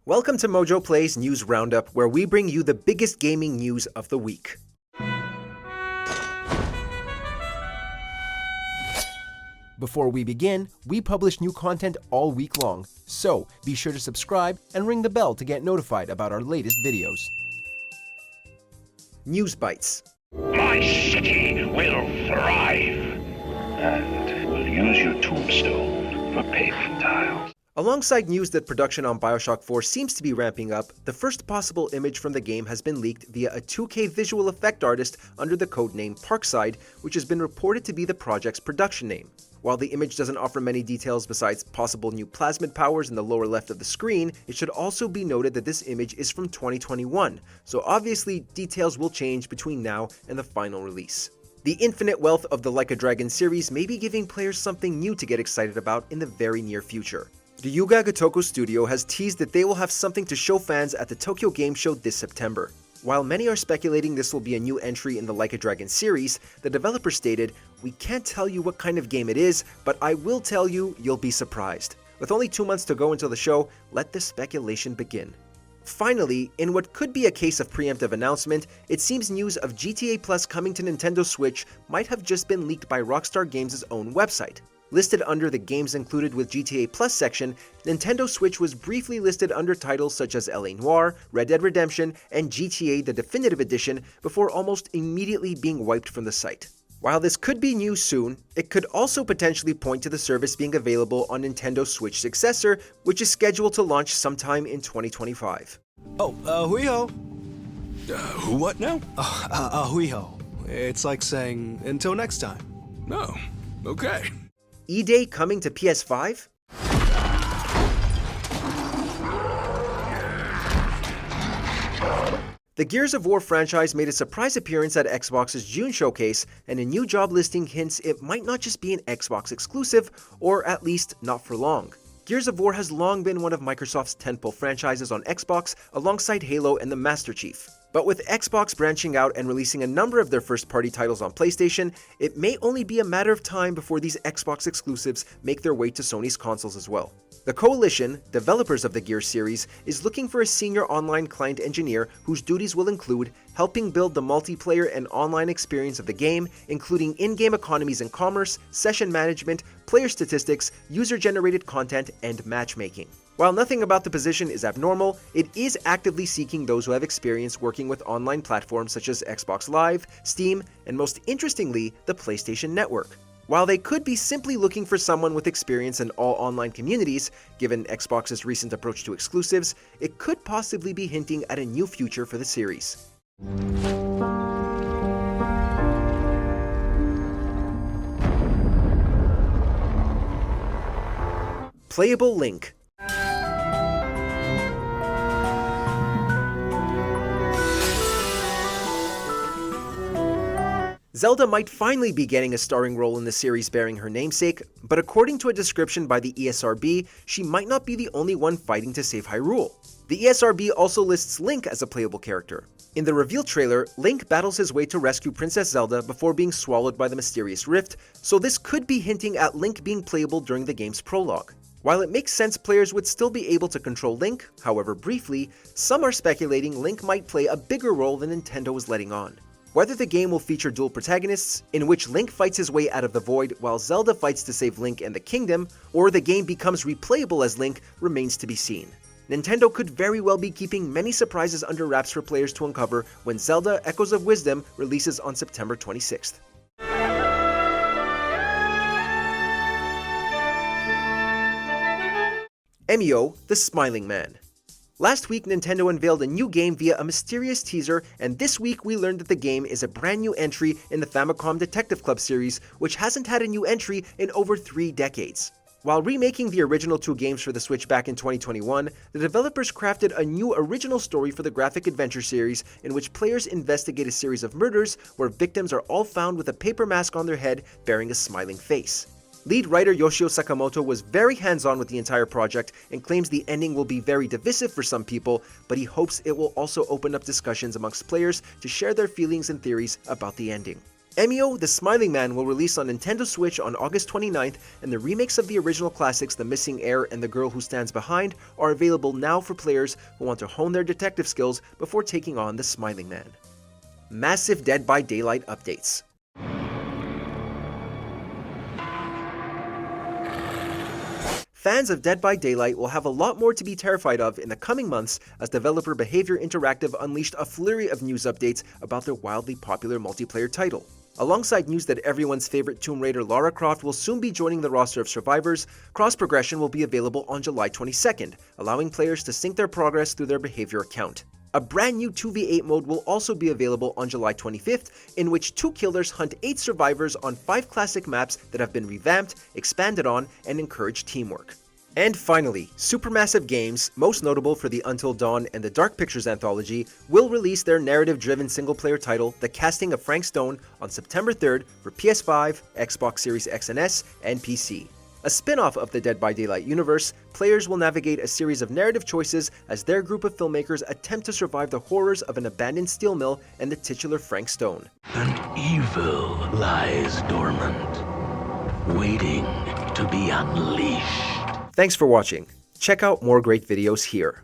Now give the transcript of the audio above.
Welcome to MojoPlays News Roundup, where we bring you the biggest gaming news of the week. Before we begin, we publish new content all week long, so be sure to subscribe and ring the bell to get notified about our latest videos. News Bites. My city will thrive, and we'll use your tombstone for pavement tiles. Alongside news that production on Bioshock 4 seems to be ramping up, the first possible image from the game has been leaked via a 2K visual effect artist under the codename Parkside, which has been reported to be the project's production name. While the image doesn't offer many details besides possible new plasmid powers in the lower left of the screen, it should also be noted that this image is from 2021, so obviously details will change between now and the final release. The infinite wealth of the Like a Dragon series may be giving players something new to get excited about in the very near future. The Yuga Gotoku studio has teased that they will have something to show fans at the Tokyo Game Show this September. While many are speculating this will be a new entry in the Like a Dragon series, the developer stated, "We can't tell you what kind of game it is, but I will tell you, you'll be surprised." With only 2 months to go until the show, let the speculation begin. Finally, in what could be a case of preemptive announcement, it seems news of GTA Plus coming to Nintendo Switch might have just been leaked by Rockstar Games' own website. Listed under the Games Included with GTA Plus section, Nintendo Switch was briefly listed under titles such as LA Noire, Red Dead Redemption, and GTA the Definitive Edition before almost immediately being wiped from the site. While this could be news soon, it could also potentially point to the service being available on Nintendo Switch successor, which is scheduled to launch sometime in 2025. Huiho. Who what now? Huiho. It's like saying, until next time. Oh, okay. E-Day coming to PS5? The Gears of War franchise made a surprise appearance at Xbox's June showcase, and a new job listing hints it might not just be an Xbox exclusive, or at least not for long. Gears of War has long been one of Microsoft's tentpole franchises on Xbox, alongside Halo and the Master Chief. But with Xbox branching out and releasing a number of their first-party titles on PlayStation, it may only be a matter of time before these Xbox exclusives make their way to Sony's consoles as well. The Coalition, developers of the Gears series, is looking for a senior online client engineer whose duties will include helping build the multiplayer and online experience of the game, including in-game economies and commerce, session management, player statistics, user-generated content, and matchmaking. While nothing about the position is abnormal, it is actively seeking those who have experience working with online platforms such as Xbox Live, Steam, and most interestingly, the PlayStation Network. While they could be simply looking for someone with experience in all online communities, given Xbox's recent approach to exclusives, it could possibly be hinting at a new future for the series. Playable Link. Zelda might finally be getting a starring role in the series bearing her namesake, but according to a description by the ESRB, she might not be the only one fighting to save Hyrule. The ESRB also lists Link as a playable character. In the reveal trailer, Link battles his way to rescue Princess Zelda before being swallowed by the mysterious rift, so this could be hinting at Link being playable during the game's prologue. While it makes sense players would still be able to control Link, however briefly, some are speculating Link might play a bigger role than Nintendo is letting on. Whether the game will feature dual protagonists, in which Link fights his way out of the void while Zelda fights to save Link and the kingdom, or the game becomes replayable as Link, remains to be seen. Nintendo could very well be keeping many surprises under wraps for players to uncover when Zelda Echoes of Wisdom releases on September 26th. Emio, the Smiling Man. Last week, Nintendo unveiled a new game via a mysterious teaser, and this week we learned that the game is a brand new entry in the Famicom Detective Club series, which hasn't had a new entry in over 3 decades. While remaking the original 2 games for the Switch back in 2021, the developers crafted a new original story for the graphic adventure series in which players investigate a series of murders where victims are all found with a paper mask on their head bearing a smiling face. Lead writer Yoshio Sakamoto was very hands-on with the entire project and claims the ending will be very divisive for some people, but he hopes it will also open up discussions amongst players to share their feelings and theories about the ending. Emio, the Smiling Man, will release on Nintendo Switch on August 29th, and the remakes of the original classics The Missing Heir and The Girl Who Stands Behind are available now for players who want to hone their detective skills before taking on the Smiling Man. Massive Dead by Daylight updates. Fans of Dead by Daylight will have a lot more to be terrified of in the coming months as developer Behavior Interactive unleashed a flurry of news updates about their wildly popular multiplayer title. Alongside news that everyone's favorite Tomb Raider Lara Croft will soon be joining the roster of survivors, cross-progression will be available on July 22nd, allowing players to sync their progress through their Behavior account. A brand new 2v8 mode will also be available on July 25th, in which 2 killers hunt 8 survivors on 5 classic maps that have been revamped, expanded on, and encourage teamwork. And finally, Supermassive Games, most notable for the Until Dawn and the Dark Pictures anthology, will release their narrative-driven single-player title, The Casting of Frank Stone, on September 3rd for PS5, Xbox Series X and S, and PC. A spin-off of the Dead by Daylight universe, players will navigate a series of narrative choices as their group of filmmakers attempt to survive the horrors of an abandoned steel mill and the titular Frank Stone. And evil lies dormant, waiting to be unleashed. Thanks for watching. Check out more great videos here.